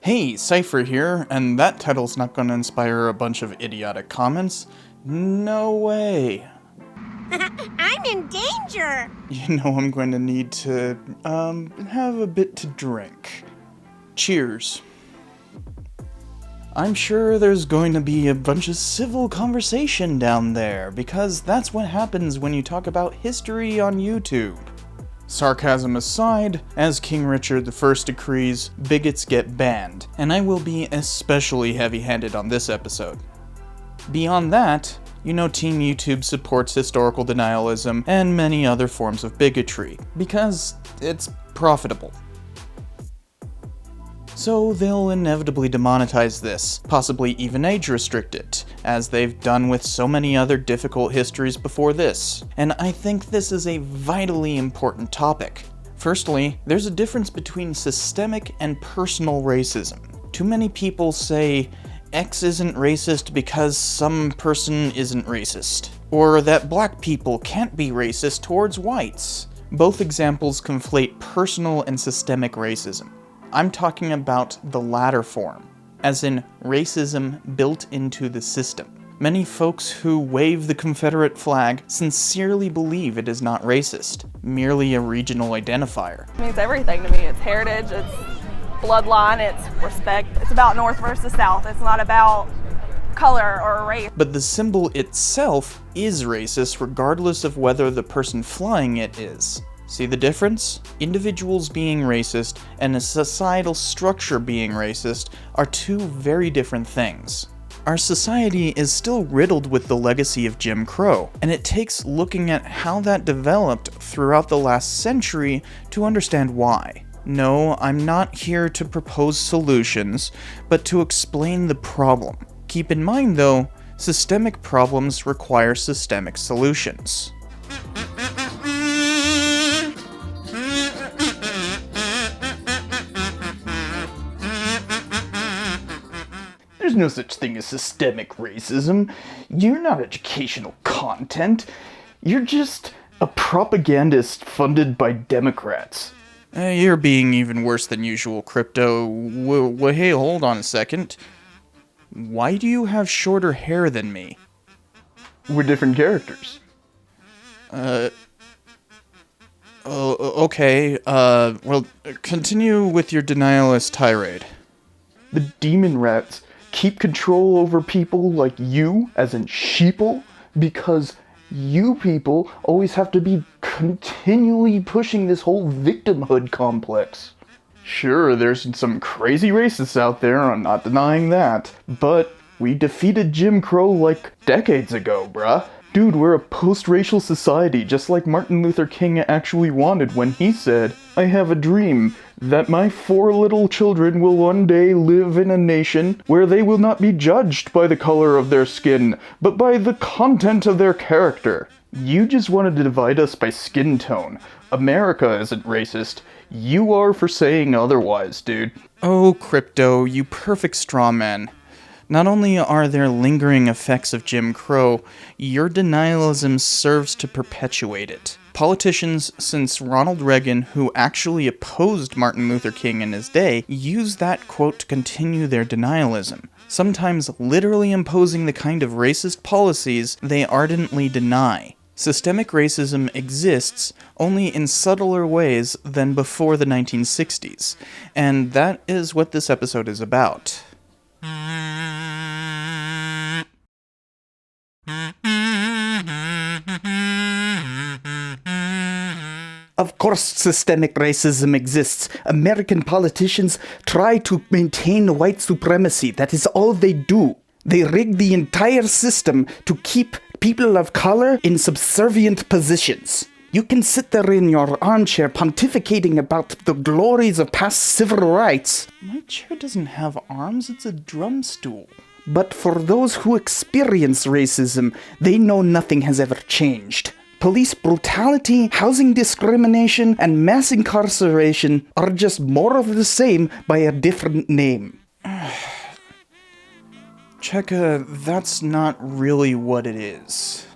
Hey, Cypher here, and that title's not gonna inspire a bunch of idiotic comments. No way. I'm in danger! You know I'm going to need to, have a bit to drink. Cheers. I'm sure there's going to be a bunch of civil conversation down there, because that's what happens when you talk about history on YouTube. Sarcasm aside, as King Richard I decrees, bigots get banned, and I will be especially heavy-handed on this episode. Beyond that, you know Team YouTube supports historical denialism and many other forms of bigotry, because it's profitable. So they'll inevitably demonetize this, possibly even age restrict it, as they've done with so many other difficult histories before this. And I think this is a vitally important topic. Firstly, there's a difference between systemic and personal racism. Too many people say X isn't racist because some person isn't racist, or that black people can't be racist towards whites. Both examples conflate personal and systemic racism. I'm talking about the latter form, as in racism built into the system. Many folks who wave the Confederate flag sincerely believe it is not racist, merely a regional identifier. It means everything to me. It's heritage, it's bloodline, it's respect. It's about North versus South. It's not about color or race. But the symbol itself is racist regardless of whether the person flying it is. See the difference? Individuals being racist and a societal structure being racist are two very different things. Our society is still riddled with the legacy of Jim Crow, and it takes looking at how that developed throughout the last century to understand why. No, I'm not here to propose solutions, but to explain the problem. Keep in mind though, systemic problems require systemic solutions. There's no such thing as systemic racism. You're not educational content. You're just a propagandist funded by Democrats. You're being even worse than usual, Crypto. Hey, hold on a second. Why do you have shorter hair than me? We're different characters. Okay, well, continue with your denialist tirade. The demon rats keep control over people like you, as in sheeple, because you people always have to be continually pushing this whole victimhood complex. Sure, there's some crazy racists out there, I'm not denying that, but we defeated Jim Crow like decades ago, bruh. Dude, we're a post-racial society, just like Martin Luther King actually wanted when he said, "I have a dream that my 4 little children will one day live in a nation where they will not be judged by the color of their skin, but by the content of their character." You just wanted to divide us by skin tone. America isn't racist. You are for saying otherwise, dude. Oh, Crypto, you perfect straw man. Not only are there lingering effects of Jim Crow, your denialism serves to perpetuate it. Politicians since Ronald Reagan, who actually opposed Martin Luther King in his day, use that quote to continue their denialism, sometimes literally imposing the kind of racist policies they ardently deny. Systemic racism exists, only in subtler ways than before the 1960s, and that is what this episode is about. Of course systemic racism exists. American politicians try to maintain white supremacy. That is all they do. They rig the entire system to keep people of color in subservient positions. You can sit there in your armchair pontificating about the glories of past civil rights. My chair doesn't have arms, it's a drum stool. But for those who experience racism, they know nothing has ever changed. Police brutality, housing discrimination, and mass incarceration are just more of the same by a different name. Cheka, that's not really what it is.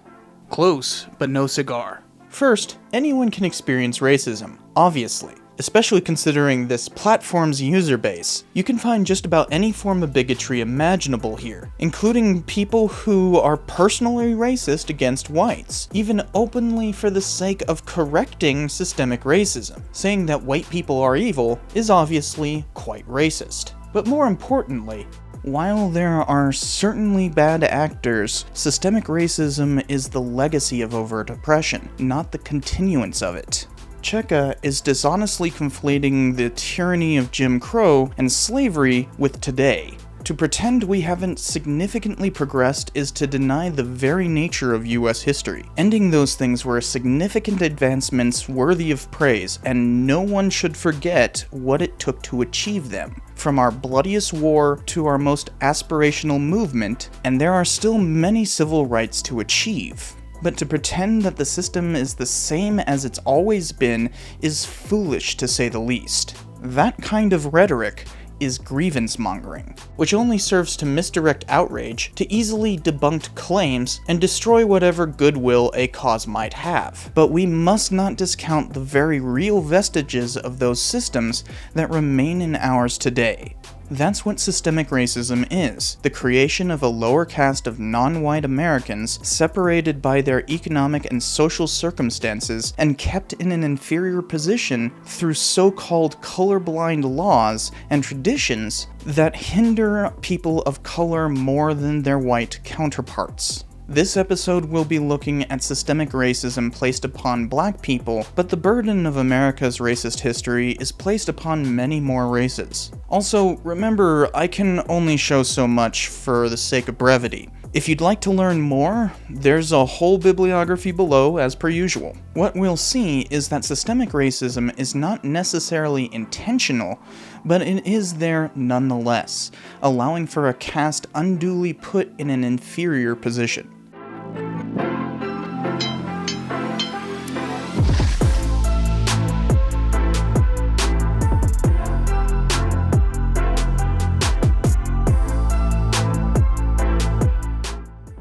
Close, but no cigar. First, anyone can experience racism, obviously. especially considering this platform's user base. You can find just about any form of bigotry imaginable here, including people who are personally racist against whites, even openly for the sake of correcting systemic racism. Saying that white people are evil is obviously quite racist. But more importantly, while there are certainly bad actors, systemic racism is the legacy of overt oppression, not the continuance of it. Cheka is dishonestly conflating the tyranny of Jim Crow and slavery with today. To pretend we haven't significantly progressed is to deny the very nature of US history. Ending those things were significant advancements worthy of praise, and no one should forget what it took to achieve them. From our bloodiest war to our most aspirational movement, and there are still many civil rights to achieve. But to pretend that the system is the same as it's always been is foolish to say the least. That kind of rhetoric is grievance-mongering, which only serves to misdirect outrage to easily debunked claims and destroy whatever goodwill a cause might have. But we must not discount the very real vestiges of those systems that remain in ours today. That's what systemic racism is, the creation of a lower caste of non-white Americans separated by their economic and social circumstances and kept in an inferior position through so-called colorblind laws and traditions that hinder people of color more than their white counterparts. This episode will be looking at systemic racism placed upon black people, but the burden of America's racist history is placed upon many more races. Also, remember, I can only show so much for the sake of brevity. If you'd like to learn more, there's a whole bibliography below as per usual. What we'll see is that systemic racism is not necessarily intentional, but it is there nonetheless, allowing for a caste unduly put in an inferior position.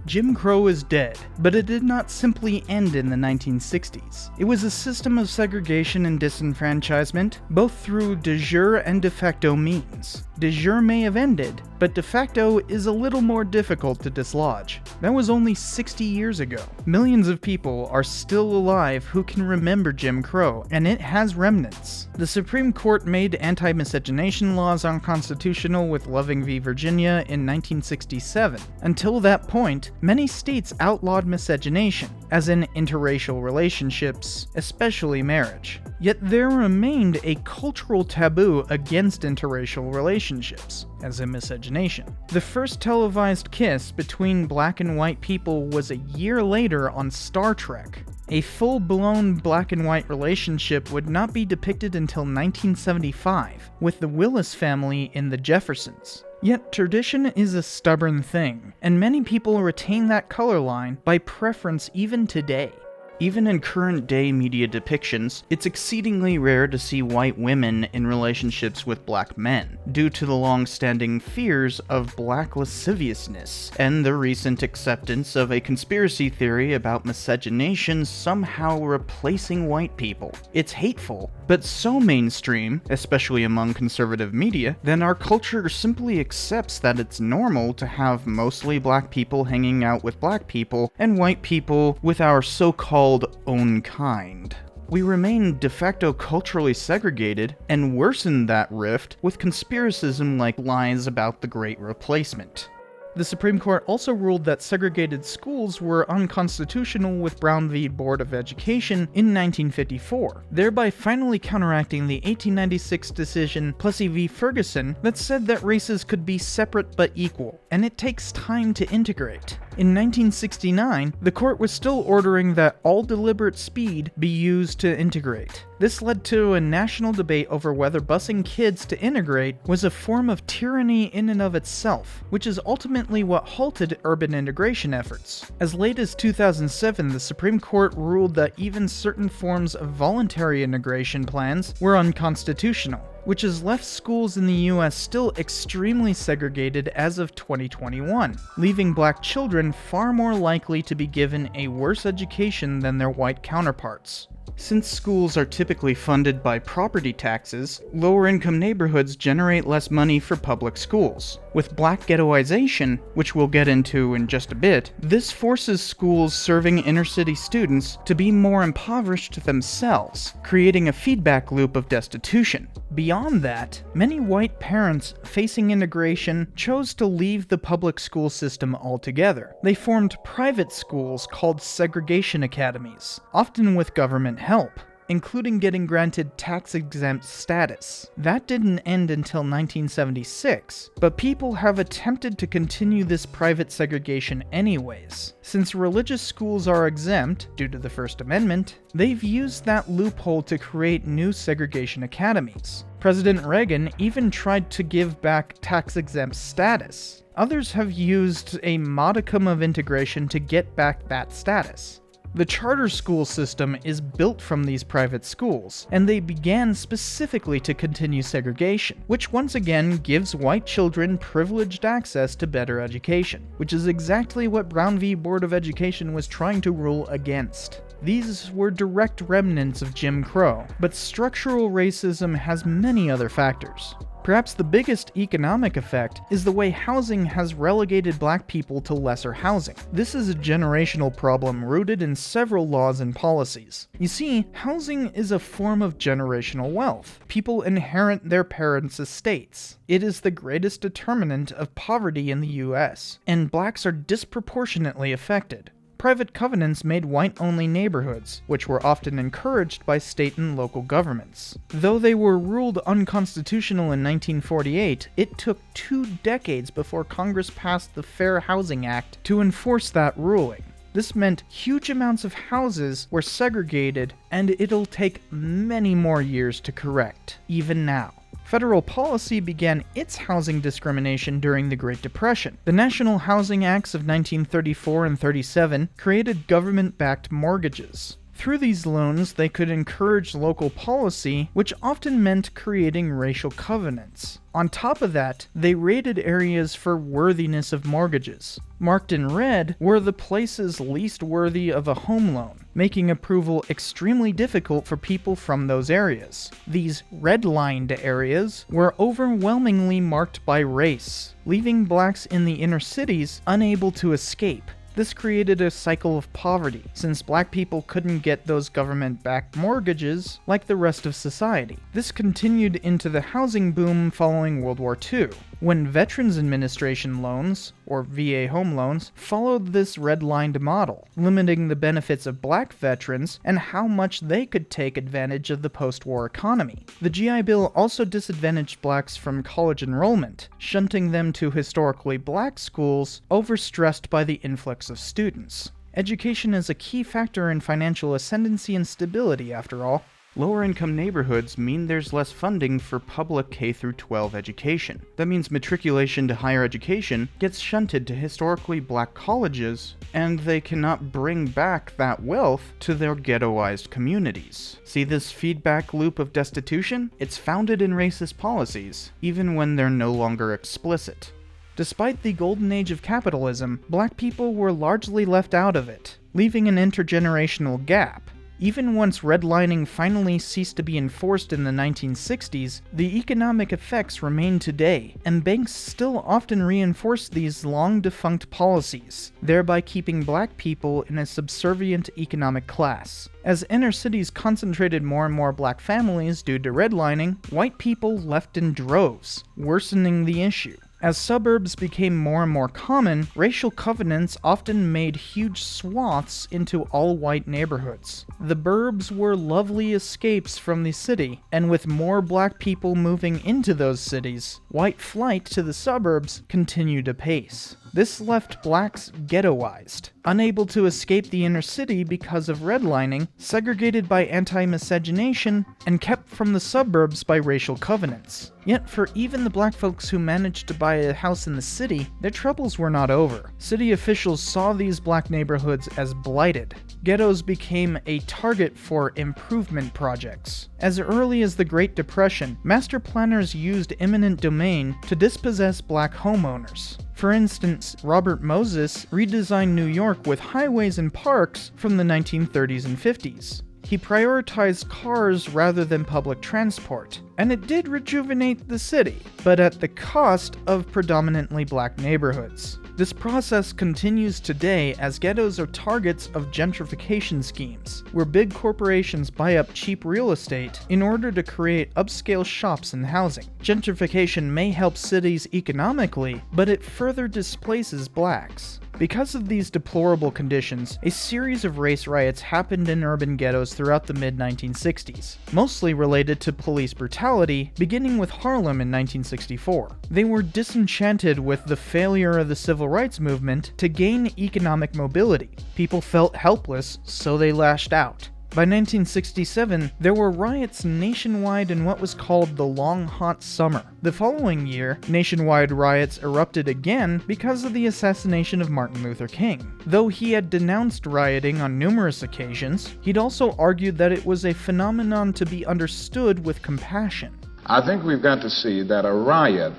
Jim Crow is dead, but it did not simply end in the 1960s. It was a system of segregation and disenfranchisement, both through de jure and de facto means. De jure may have ended, but de facto is a little more difficult to dislodge. That was only 60 years ago. Millions of people are still alive who can remember Jim Crow, and it has remnants. The Supreme Court made anti-miscegenation laws unconstitutional with Loving v. Virginia in 1967. Until that point, many states outlawed miscegenation, as in interracial relationships, especially marriage. Yet there remained a cultural taboo against interracial relationships, as in miscegenation. The first televised kiss between black and white people was a year later on Star Trek. A full-blown black and white relationship would not be depicted until 1975, with the Willis family in The Jeffersons. Yet tradition is a stubborn thing, and many people retain that color line by preference even today. Even in current-day media depictions, it's exceedingly rare to see white women in relationships with black men, due to the long-standing fears of black lasciviousness, and the recent acceptance of a conspiracy theory about miscegenation somehow replacing white people. It's hateful, but so mainstream, especially among conservative media, that our culture simply accepts that it's normal to have mostly black people hanging out with black people, and white people with our so-called own kind. We remain de facto culturally segregated, and worsen that rift with conspiracism like lies about the Great Replacement. The Supreme Court also ruled that segregated schools were unconstitutional with Brown v. Board of Education in 1954, thereby finally counteracting the 1896 decision Plessy v. Ferguson that said that races could be separate but equal, and it takes time to integrate. In 1969, the court was still ordering that all deliberate speed be used to integrate. This led to a national debate over whether busing kids to integrate was a form of tyranny in and of itself, which is ultimately what halted urban integration efforts. As late as 2007, the Supreme Court ruled that even certain forms of voluntary integration plans were unconstitutional, which has left schools in the US still extremely segregated as of 2021, leaving black children far more likely to be given a worse education than their white counterparts. Since schools are typically funded by property taxes, lower-income neighborhoods generate less money for public schools. With black ghettoization, which we'll get into in just a bit, this forces schools serving inner-city students to be more impoverished themselves, creating a feedback loop of destitution. Beyond that, many white parents facing integration chose to leave the public school system altogether. They formed private schools called segregation academies, often with government help, including getting granted tax-exempt status. That didn't end until 1976, but people have attempted to continue this private segregation anyways. Since religious schools are exempt, due to the First Amendment, they've used that loophole to create new segregation academies. President Reagan even tried to give back tax-exempt status. Others have used a modicum of integration to get back that status. The charter school system is built from these private schools, and they began specifically to continue segregation, which once again gives white children privileged access to better education, which is exactly what Brown v. Board of Education was trying to rule against. These were direct remnants of Jim Crow, but structural racism has many other factors. Perhaps the biggest economic effect is the way housing has relegated black people to lesser housing. This is a generational problem rooted in several laws and policies. You see, housing is a form of generational wealth. People inherit their parents' estates. It is the greatest determinant of poverty in the US, and blacks are disproportionately affected. Private covenants made white-only neighborhoods, which were often encouraged by state and local governments. Though they were ruled unconstitutional in 1948, it took 2 decades before Congress passed the Fair Housing Act to enforce that ruling. This meant huge amounts of houses were segregated, and it'll take many more years to correct, even now. Federal policy began its housing discrimination during the Great Depression. The National Housing Acts of 1934 and 37 created government-backed mortgages. Through these loans, they could encourage local policy, which often meant creating racial covenants. On top of that, they rated areas for worthiness of mortgages. Marked in red were the places least worthy of a home loan, making approval extremely difficult for people from those areas. These red-lined areas were overwhelmingly marked by race, leaving blacks in the inner cities unable to escape. This created a cycle of poverty, since black people couldn't get those government-backed mortgages like the rest of society. This continued into the housing boom following World War II, when Veterans Administration loans, or VA home loans, followed this red-lined model, limiting the benefits of black veterans and how much they could take advantage of the post-war economy. The GI Bill also disadvantaged blacks from college enrollment, shunting them to historically black schools, overstressed by the influx of students. Education is a key factor in financial ascendancy and stability, after all. Lower-income neighborhoods mean there's less funding for public K-12 education. That means matriculation to higher education gets shunted to historically black colleges, and they cannot bring back that wealth to their ghettoized communities. See this feedback loop of destitution? It's founded in racist policies, even when they're no longer explicit. Despite the golden age of capitalism, black people were largely left out of it, leaving an intergenerational gap. Even once redlining finally ceased to be enforced in the 1960s, the economic effects remain today, and banks still often reinforce these long-defunct policies, thereby keeping black people in a subservient economic class. As inner cities concentrated more and more black families due to redlining, white people left in droves, worsening the issue. As suburbs became more and more common, racial covenants often made huge swaths into all-white neighborhoods. The burbs were lovely escapes from the city, and with more black people moving into those cities, white flight to the suburbs continued apace. This left blacks ghettoized, unable to escape the inner city because of redlining, segregated by anti-miscegenation, and kept from the suburbs by racial covenants. Yet for even the black folks who managed to buy a house in the city, their troubles were not over. City officials saw these black neighborhoods as blighted. Ghettos became a target for improvement projects. As early as the Great Depression, master planners used eminent domain to dispossess black homeowners. For instance, Robert Moses redesigned New York with highways and parks from the 1930s and 50s. He prioritized cars rather than public transport, and it did rejuvenate the city, but at the cost of predominantly black neighborhoods. This process continues today as ghettos are targets of gentrification schemes, where big corporations buy up cheap real estate in order to create upscale shops and housing. Gentrification may help cities economically, but it further displaces blacks. Because of these deplorable conditions, a series of race riots happened in urban ghettos throughout the mid-1960s, mostly related to police brutality, beginning with Harlem in 1964. They were disenchanted with the failure of the civil rights movement to gain economic mobility. People felt helpless, so they lashed out. By 1967, there were riots nationwide in what was called the Long Hot Summer. The following year, nationwide riots erupted again because of the assassination of Martin Luther King. Though he had denounced rioting on numerous occasions, he'd also argued that it was a phenomenon to be understood with compassion. I think we've got to see that a riot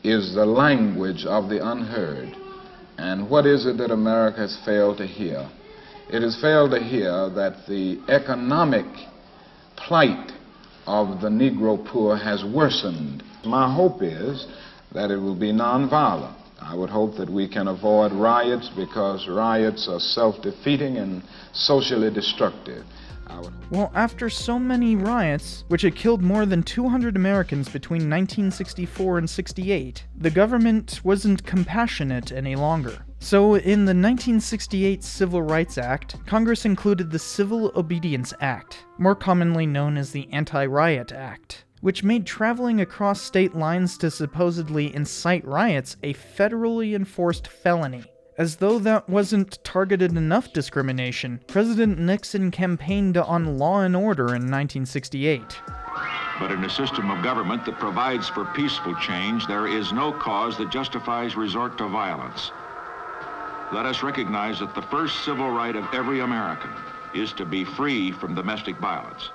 is the language of the unheard. And what is it that America has failed to hear? It has failed to hear that the economic plight of the Negro poor has worsened. My hope is that it will be nonviolent. I would hope that we can avoid riots because riots are self-defeating and socially destructive. Well, after so many riots, which had killed more than 200 Americans between 1964 and 68, the government wasn't compassionate any longer. So in the 1968 Civil Rights Act, Congress included the Civil Obedience Act, more commonly known as the Anti-Riot Act, which made traveling across state lines to supposedly incite riots a federally enforced felony. As though that wasn't targeted enough discrimination, President Nixon campaigned on law and order in 1968. But in a system of government that provides for peaceful change, there is no cause that justifies resort to violence. Let us recognize that the first civil right of every American is to be free from domestic violence.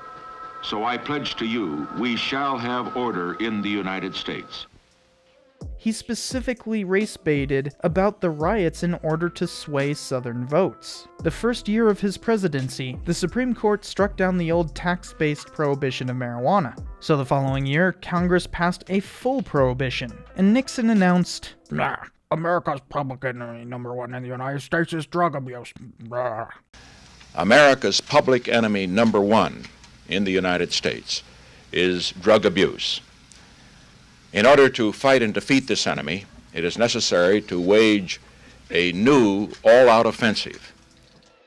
So I pledge to you, we shall have order in the United States. He specifically race-baited about the riots in order to sway Southern votes. The first year of his presidency, the Supreme Court struck down the old tax-based prohibition of marijuana. So the following year, Congress passed a full prohibition, and Nixon announced, America's public enemy number one in the United States is drug abuse. America's public enemy number one in the United States is drug abuse. In order to fight and defeat this enemy, it is necessary to wage a new, all-out offensive.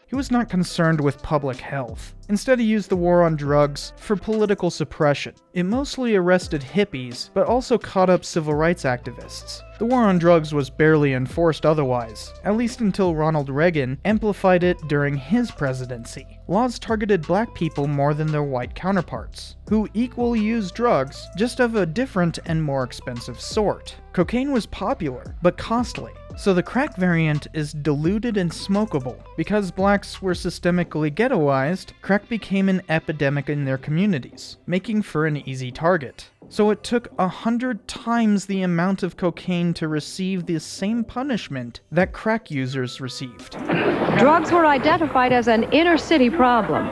He was not concerned with public health. Instead, he used the war on drugs for political suppression. It mostly arrested hippies, but also caught up civil rights activists. The war on drugs was barely enforced otherwise, at least until Ronald Reagan amplified it during his presidency. Laws targeted black people more than their white counterparts, who equally used drugs, just of a different and more expensive sort. Cocaine was popular, but costly, so the crack variant is diluted and smokable. Because blacks were systemically ghettoized, crack became an epidemic in their communities, making for an easy target. So it took 100 times the amount of cocaine to receive the same punishment that crack users received. Drugs were identified as an inner-city problem.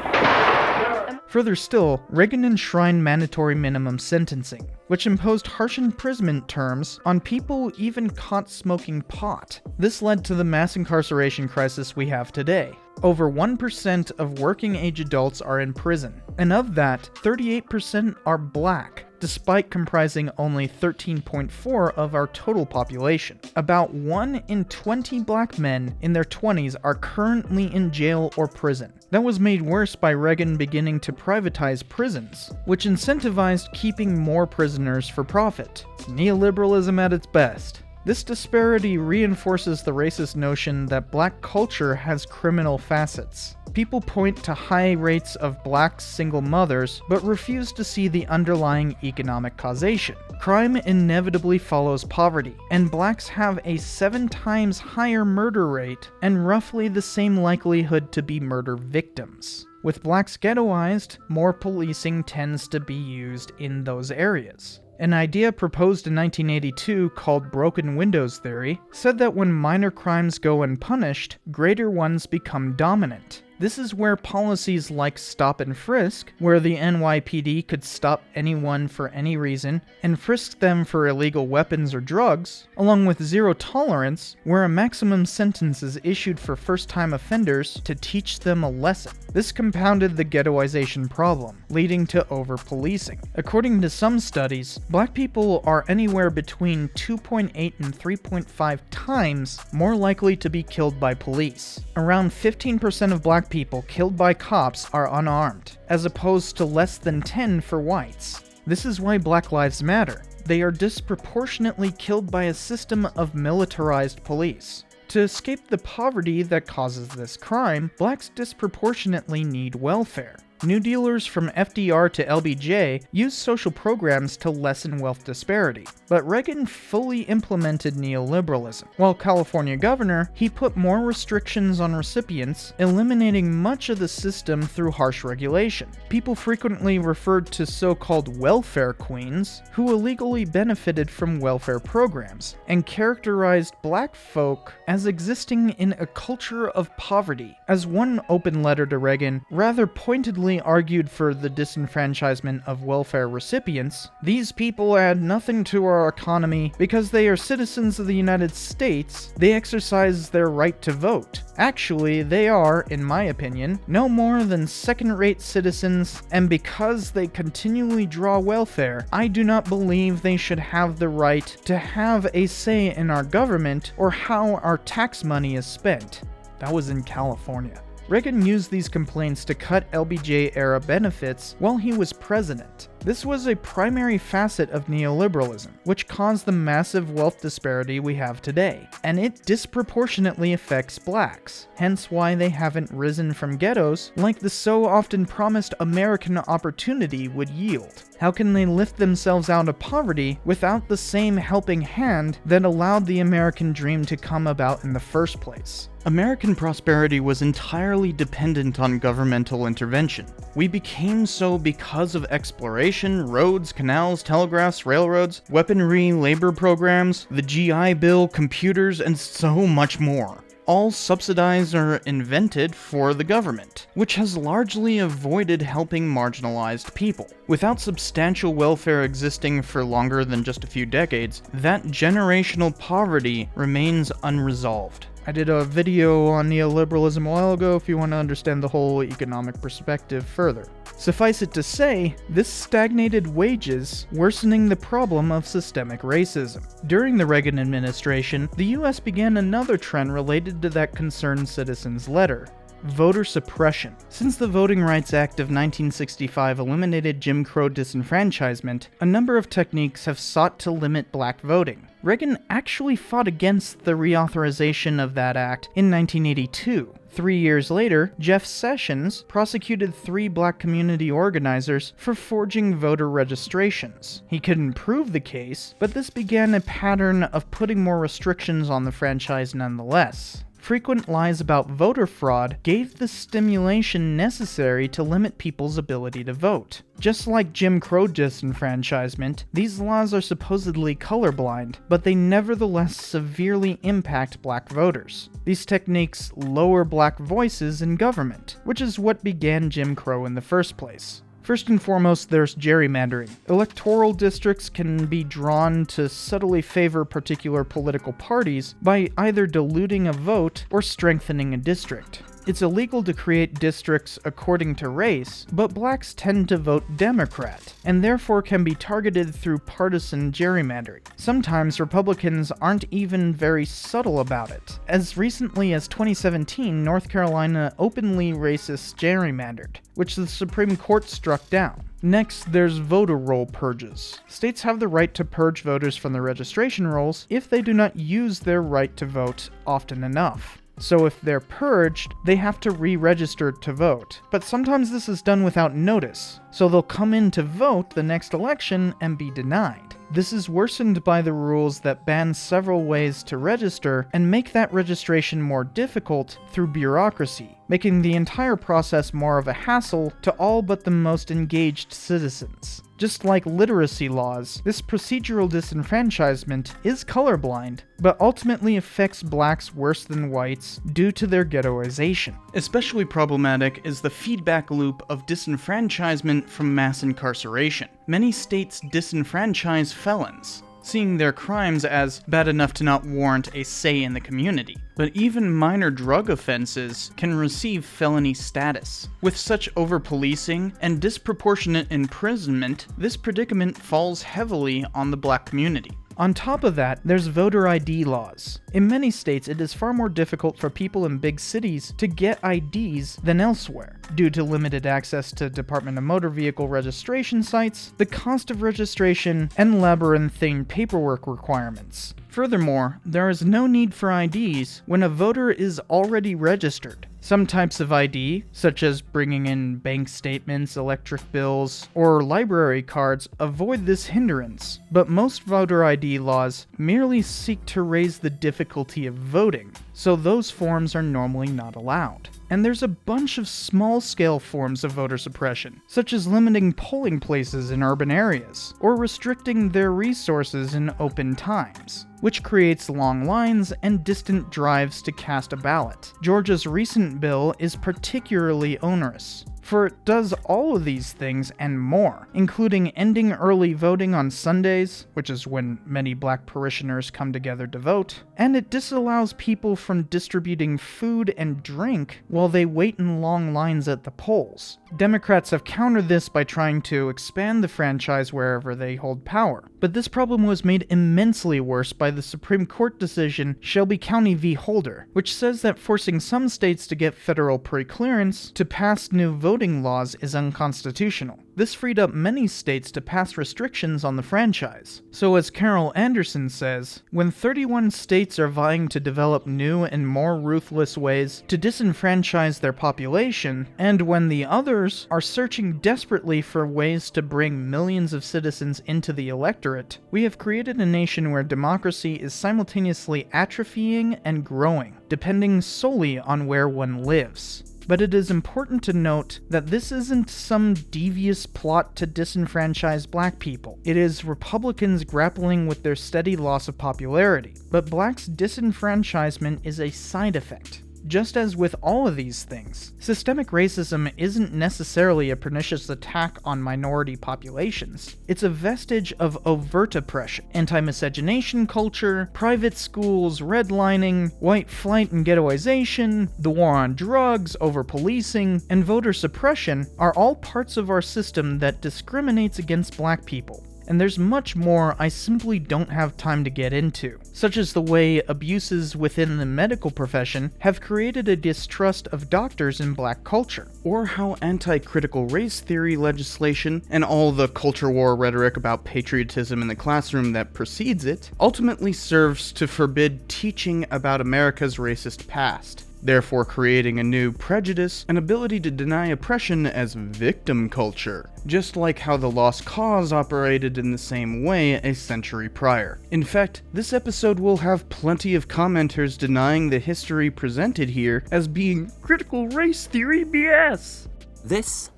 Further still, Reagan enshrined mandatory minimum sentencing, which imposed harsh imprisonment terms on people even caught smoking pot. This led to the mass incarceration crisis we have today. Over 1% of working-age adults are in prison, and of that, 38% are black, despite comprising only 13.4% of our total population. About 1 in 20 black men in their 20s are currently in jail or prison. That was made worse by Reagan beginning to privatize prisons, which incentivized keeping more prisoners for profit. It's neoliberalism at its best. This disparity reinforces the racist notion that black culture has criminal facets. People point to high rates of black single mothers, but refuse to see the underlying economic causation. Crime inevitably follows poverty, and blacks have a 7 times higher murder rate and roughly the same likelihood to be murder victims. With blacks ghettoized, more policing tends to be used in those areas. An idea proposed in 1982 called broken windows theory said that when minor crimes go unpunished, greater ones become dominant. This is where policies like stop and frisk, where the NYPD could stop anyone for any reason and frisk them for illegal weapons or drugs, along with zero tolerance, where a maximum sentence is issued for first-time offenders to teach them a lesson. This compounded the ghettoization problem, leading to over-policing. According to some studies, black people are anywhere between 2.8 and 3.5 times more likely to be killed by police. Around 15% of black people killed by cops are unarmed, as opposed to less than 10 for whites. This is why Black Lives Matter. They are disproportionately killed by a system of militarized police. To escape the poverty that causes this crime, blacks disproportionately need welfare. New Dealers from FDR to LBJ used social programs to lessen wealth disparity, but Reagan fully implemented neoliberalism. While California governor, he put more restrictions on recipients, eliminating much of the system through harsh regulation. People frequently referred to so-called welfare queens, who illegally benefited from welfare programs, and characterized black folk as existing in a culture of poverty. As one open letter to Reagan rather pointedly argued for the disenfranchisement of welfare recipients, these people add nothing to our economy because they are citizens of the United States. They exercise their right to vote. Actually, they are, in my opinion, no more than second-rate citizens, and because they continually draw welfare, I do not believe they should have the right to have a say in our government or how our tax money is spent. That was in California. Reagan used these complaints to cut LBJ-era benefits while he was president. This was a primary facet of neoliberalism, which caused the massive wealth disparity we have today, and it disproportionately affects blacks, hence why they haven't risen from ghettos like the so often promised American opportunity would yield. How can they lift themselves out of poverty without the same helping hand that allowed the American dream to come about in the first place? American prosperity was entirely dependent on governmental intervention. We became so because of exploration, roads, canals, telegraphs, railroads, weaponry, labor programs, the GI Bill, computers, and so much more. All subsidized or invented for the government, which has largely avoided helping marginalized people. Without substantial welfare existing for longer than just a few decades, that generational poverty remains unresolved. I did a video on neoliberalism a while ago if you want to understand the whole economic perspective further. Suffice it to say, this stagnated wages, worsening the problem of systemic racism. During the Reagan administration, the US began another trend related to that concerned citizen's letter: voter suppression. Since the Voting Rights Act of 1965 eliminated Jim Crow disenfranchisement, a number of techniques have sought to limit black voting. Reagan actually fought against the reauthorization of that act in 1982. 3 years later, Jeff Sessions prosecuted 3 black community organizers for forging voter registrations. He couldn't prove the case, but this began a pattern of putting more restrictions on the franchise nonetheless. Frequent lies about voter fraud gave the stimulation necessary to limit people's ability to vote. Just like Jim Crow disenfranchisement, these laws are supposedly colorblind, but they nevertheless severely impact black voters. These techniques lower black voices in government, which is what began Jim Crow in the first place. First and foremost, there's gerrymandering. Electoral districts can be drawn to subtly favor particular political parties by either diluting a vote or strengthening a district. It's illegal to create districts according to race, but blacks tend to vote Democrat, and therefore can be targeted through partisan gerrymandering. Sometimes Republicans aren't even very subtle about it. As recently as 2017, North Carolina openly racist gerrymandered, which the Supreme Court struck down. Next, there's voter roll purges. States have the right to purge voters from the registration rolls if they do not use their right to vote often enough. So if they're purged, they have to re-register to vote. But sometimes this is done without notice, so they'll come in to vote the next election and be denied. This is worsened by the rules that ban several ways to register and make that registration more difficult through bureaucracy. making the entire process more of a hassle to all but the most engaged citizens. Just like literacy laws, this procedural disenfranchisement is colorblind, but ultimately affects blacks worse than whites due to their ghettoization. Especially problematic is the feedback loop of disenfranchisement from mass incarceration. Many states disenfranchise felons, seeing their crimes as bad enough to not warrant a say in the community. But even minor drug offenses can receive felony status. With such over-policing and disproportionate imprisonment, this predicament falls heavily on the black community. On top of that, there's voter ID laws. In many states, it is far more difficult for people in big cities to get IDs than elsewhere, due to limited access to Department of Motor Vehicle registration sites, the cost of registration, and labyrinthine paperwork requirements. Furthermore, there is no need for IDs when a voter is already registered. Some types of ID, such as bringing in bank statements, electric bills, or library cards, avoid this hindrance, but most voter ID laws merely seek to raise the difficulty of voting, so those forms are normally not allowed. And there's a bunch of small-scale forms of voter suppression, such as limiting polling places in urban areas, or restricting their resources in open times, which creates long lines and distant drives to cast a ballot. Georgia's recent bill is particularly onerous, for it does all of these things and more, including ending early voting on Sundays, which is when many black parishioners come together to vote, and it disallows people from distributing food and drink while they wait in long lines at the polls. Democrats have countered this by trying to expand the franchise wherever they hold power, but this problem was made immensely worse by the Supreme Court decision Shelby County v. Holder, which says that forcing some states to get federal preclearance to pass new voting laws is unconstitutional. This freed up many states to pass restrictions on the franchise. So as Carol Anderson says, when 31 states are vying to develop new and more ruthless ways to disenfranchise their population, and when the others are searching desperately for ways to bring millions of citizens into the electorate, we have created a nation where democracy is simultaneously atrophying and growing, depending solely on where one lives. But it is important to note that this isn't some devious plot to disenfranchise black people. It is Republicans grappling with their steady loss of popularity. But blacks' disenfranchisement is a side effect. Just as with all of these things, systemic racism isn't necessarily a pernicious attack on minority populations. It's a vestige of overt oppression, anti-miscegenation culture, private schools, redlining, white flight and ghettoization, the war on drugs, over-policing, and voter suppression are all parts of our system that discriminates against black people. And there's much more I simply don't have time to get into, such as the way abuses within the medical profession have created a distrust of doctors in black culture, or how anti-critical race theory legislation and all the culture war rhetoric about patriotism in the classroom that precedes it ultimately serves to forbid teaching about America's racist past, therefore creating a new prejudice and ability to deny oppression as victim culture, just like how the Lost Cause operated in the same way a century prior. In fact, this episode will have plenty of commenters denying the history presented here as being critical race theory BS. This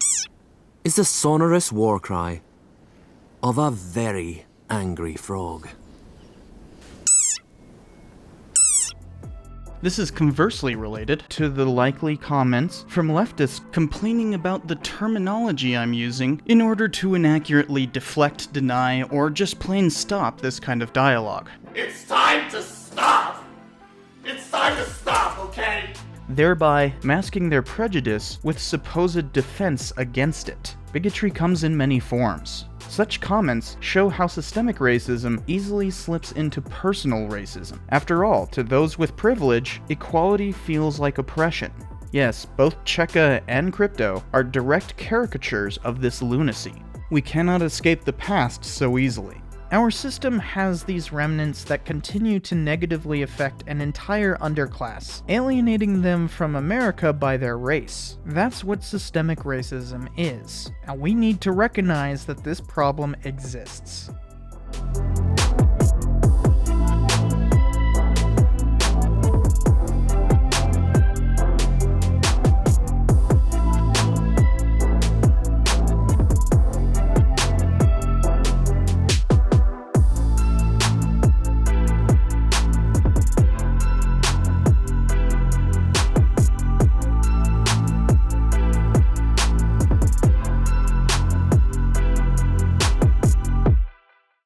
is the sonorous war cry of a very angry frog. This is conversely related to the likely comments from leftists complaining about the terminology I'm using in order to inaccurately deflect, deny, or just plain stop this kind of dialogue. It's time to stop! It's time to stop, okay? Thereby masking their prejudice with supposed defense against it. Bigotry comes in many forms. Such comments show how systemic racism easily slips into personal racism. After all, to those with privilege, equality feels like oppression. Yes, both Cheka and Crypto are direct caricatures of this lunacy. We cannot escape the past so easily. Our system has these remnants that continue to negatively affect an entire underclass, alienating them from America by their race. That's what systemic racism is, and we need to recognize that this problem exists.